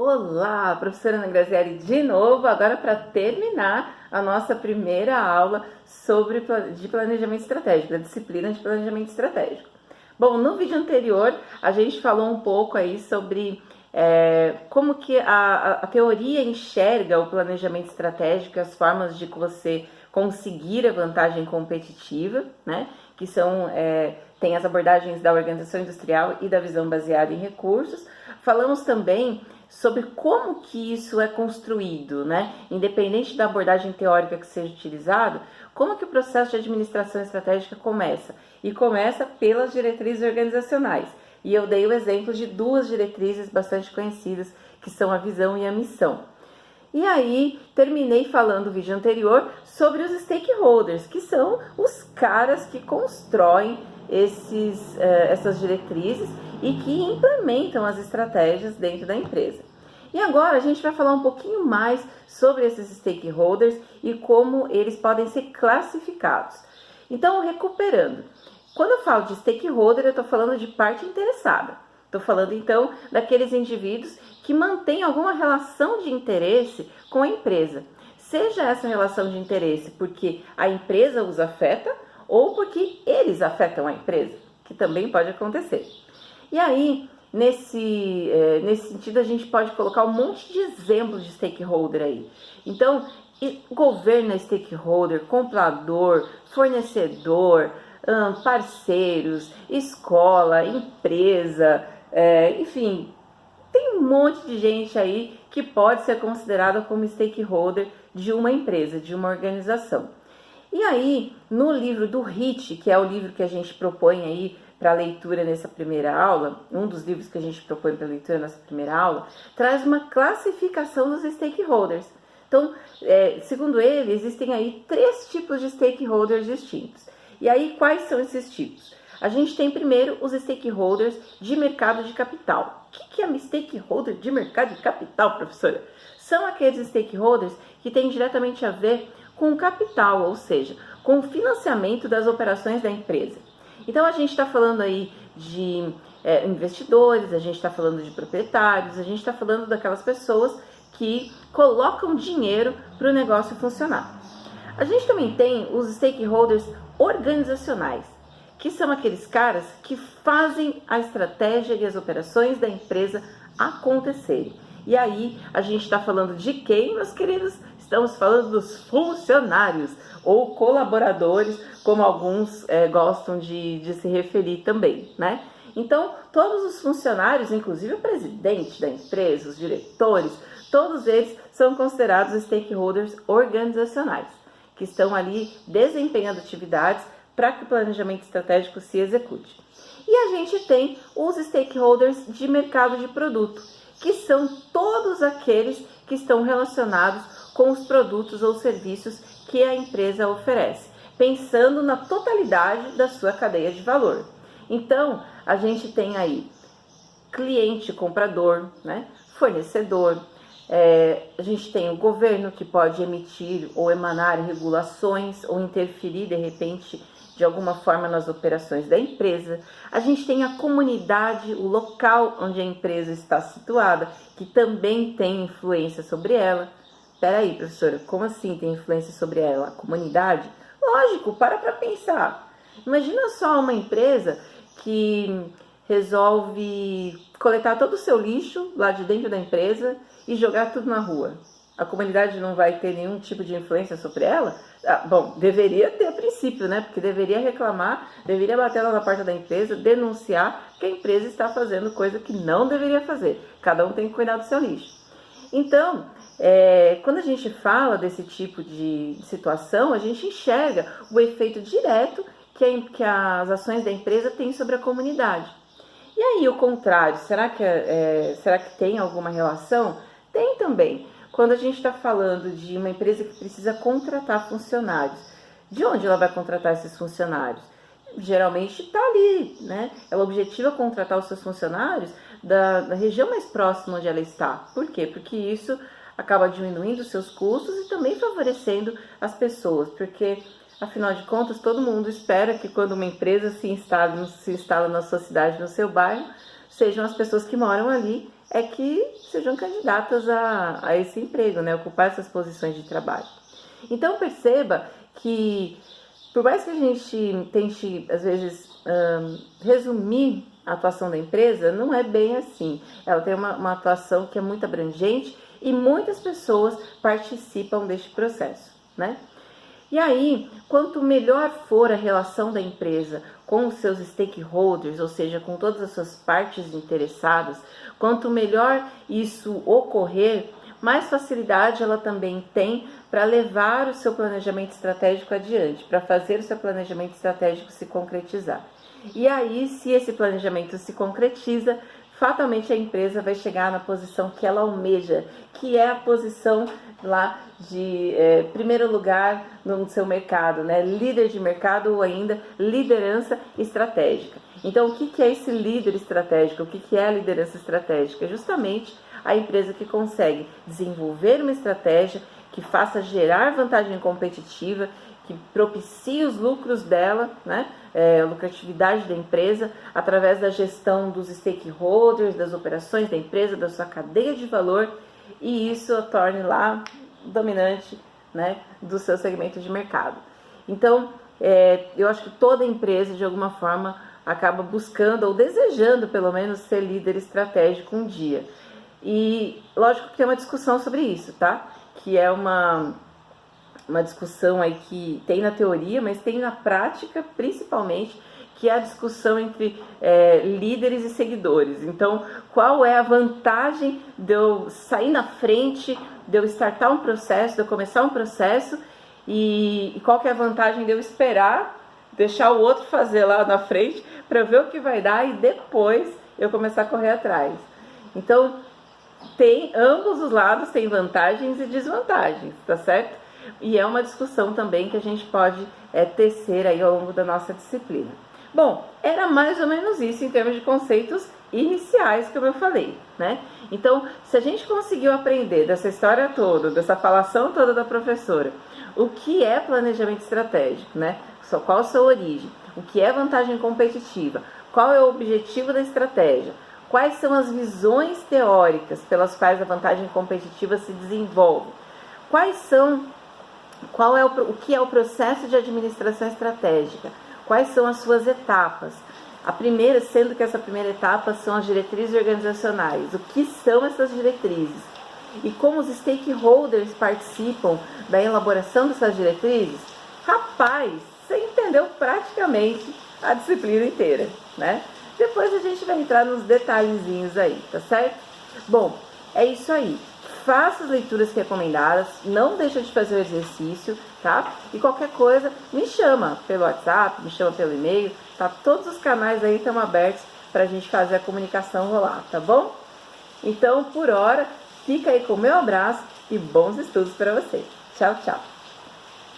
Olá, professora Ana Graziele de novo, agora para terminar a nossa primeira aula de planejamento estratégico, da disciplina de planejamento estratégico. Bom, no vídeo anterior a gente falou um pouco aí sobre como que a teoria enxerga o planejamento estratégico, as formas de você conseguir a vantagem competitiva, né? Que são, tem as abordagens da organização industrial e da visão baseada em recursos. Falamos também sobre como que isso é construído, né? Independente da abordagem teórica que seja utilizado, como que o processo de administração estratégica começa? E começa pelas diretrizes organizacionais. E eu dei o exemplo de duas diretrizes bastante conhecidas, que são a visão e a missão. E aí, terminei falando no vídeo anterior sobre os stakeholders, que são os caras que constroem essas diretrizes e que implementam as estratégias dentro da empresa. E agora a gente vai falar um pouquinho mais sobre esses stakeholders e como eles podem ser classificados. Então, recuperando, quando eu falo de stakeholder, eu estou falando de parte interessada. Estou falando então daqueles indivíduos que mantêm alguma relação de interesse com a empresa. Seja essa relação de interesse porque a empresa os afeta ou porque eles afetam a empresa, que também pode acontecer. E aí, nesse sentido, a gente pode colocar um monte de exemplos de stakeholder aí. Então, governo é stakeholder, comprador, fornecedor, parceiros, escola, empresa, enfim, tem um monte de gente aí que pode ser considerada como stakeholder de uma empresa, de uma organização. E aí, no livro do HIT, que é o livro que a gente propõe aí para leitura nessa primeira aula, um dos livros que a gente propõe para leitura nessa primeira aula, traz uma classificação dos stakeholders. Então, segundo ele, existem aí 3 tipos de stakeholders distintos. E aí, quais são esses tipos? A gente tem primeiro os stakeholders de mercado de capital. O que é stakeholder de mercado de capital, professora? São aqueles stakeholders que têm diretamente a ver com o capital, ou seja, com o financiamento das operações da empresa. Então, a gente está falando aí de investidores, a gente está falando de proprietários, a gente está falando daquelas pessoas que colocam dinheiro para o negócio funcionar. A gente também tem os stakeholders organizacionais, que são aqueles caras que fazem a estratégia e as operações da empresa acontecerem. E aí, a gente está falando de quem, meus queridos? Estamos falando dos funcionários ou colaboradores, como alguns gostam de se referir também, né? Então, todos os funcionários, inclusive o presidente da empresa, os diretores, todos eles são considerados stakeholders organizacionais, que estão ali desempenhando atividades para que o planejamento estratégico se execute. E a gente tem os stakeholders de mercado de produto, que são todos aqueles que estão relacionados com os produtos ou serviços que a empresa oferece, pensando na totalidade da sua cadeia de valor. Então, a gente tem aí cliente, comprador, né? Fornecedor, a gente tem o governo que pode emitir ou emanar regulações ou interferir de repente de alguma forma nas operações da empresa. A gente tem a comunidade, o local onde a empresa está situada, que também tem influência sobre ela. Peraí, professora, como assim tem influência sobre ela? A comunidade? Lógico, para pensar. Imagina só uma empresa que resolve coletar todo o seu lixo lá de dentro da empresa e jogar tudo na rua. A comunidade não vai ter nenhum tipo de influência sobre ela? Bom, deveria ter a princípio, né? Porque deveria reclamar, deveria bater lá na porta da empresa, denunciar que a empresa está fazendo coisa que não deveria fazer. Cada um tem que cuidar do seu lixo. Então, quando a gente fala desse tipo de situação, a gente enxerga o efeito direto que as ações da empresa têm sobre a comunidade. E aí, o contrário, será que tem alguma relação? Tem também. Quando a gente está falando de uma empresa que precisa contratar funcionários, de onde ela vai contratar esses funcionários? Geralmente está ali, né? Ela objetiva contratar os seus funcionários da região mais próxima onde ela está. Por quê? Porque isso acaba diminuindo os seus custos e também favorecendo as pessoas, porque afinal de contas todo mundo espera que quando uma empresa se instala na sua cidade, no seu bairro, sejam as pessoas que moram ali é que sejam candidatas a esse emprego, né? Ocupar essas posições de trabalho. Então perceba que, por mais que a gente tente, às vezes, resumir a atuação da empresa, não é bem assim. Ela tem uma atuação que é muito abrangente e muitas pessoas participam deste processo, né? E aí, quanto melhor for a relação da empresa com os seus stakeholders, ou seja, com todas as suas partes interessadas, quanto melhor isso ocorrer, mais facilidade ela também tem para levar o seu planejamento estratégico adiante, para fazer o seu planejamento estratégico se concretizar. E aí, se esse planejamento se concretiza, fatalmente a empresa vai chegar na posição que ela almeja, que é a posição lá de primeiro lugar no seu mercado, né? Líder de mercado ou ainda liderança estratégica. Então, o que é esse líder estratégico? O que é a liderança estratégica? Justamente a empresa que consegue desenvolver uma estratégia que faça gerar vantagem competitiva, que propicie os lucros dela, né? A lucratividade da empresa, através da gestão dos stakeholders, das operações da empresa, da sua cadeia de valor, e isso a torne lá dominante, né, do seu segmento de mercado. Então, eu acho que toda empresa, de alguma forma, acaba buscando ou desejando, pelo menos, ser líder estratégico um dia. E, lógico que tem uma discussão sobre isso, tá? Que é uma discussão aí que tem na teoria, mas tem na prática, principalmente, que é a discussão entre líderes e seguidores. Então, qual é a vantagem de eu sair na frente, de eu startar um processo, de eu começar um processo, e qual que é a vantagem de eu esperar, deixar o outro fazer lá na frente, para ver o que vai dar e depois eu começar a correr atrás. Então, ambos os lados têm vantagens e desvantagens, tá certo? E é uma discussão também que a gente pode tecer aí ao longo da nossa disciplina. Bom, era mais ou menos isso em termos de conceitos iniciais, como eu falei, né? Então, se a gente conseguiu aprender dessa história toda, dessa falação toda da professora, o que é planejamento estratégico, né? Qual a sua origem? O que é vantagem competitiva? Qual é o objetivo da estratégia? Quais são as visões teóricas pelas quais a vantagem competitiva se desenvolve? O que é o processo de administração estratégica? Quais são as suas etapas? A primeira, sendo que essa primeira etapa são as diretrizes organizacionais. O que são essas diretrizes? E como os stakeholders participam da elaboração dessas diretrizes? Rapaz, você entendeu praticamente a disciplina inteira, né? Depois a gente vai entrar nos detalhezinhos aí, tá certo? Bom, é isso aí. Faça as leituras recomendadas, não deixa de fazer o exercício, tá? E qualquer coisa, me chama pelo WhatsApp, me chama pelo e-mail, tá? Todos os canais aí estão abertos pra gente fazer a comunicação rolar, tá bom? Então, por hora, fica aí com o meu abraço e bons estudos para você. Tchau, tchau!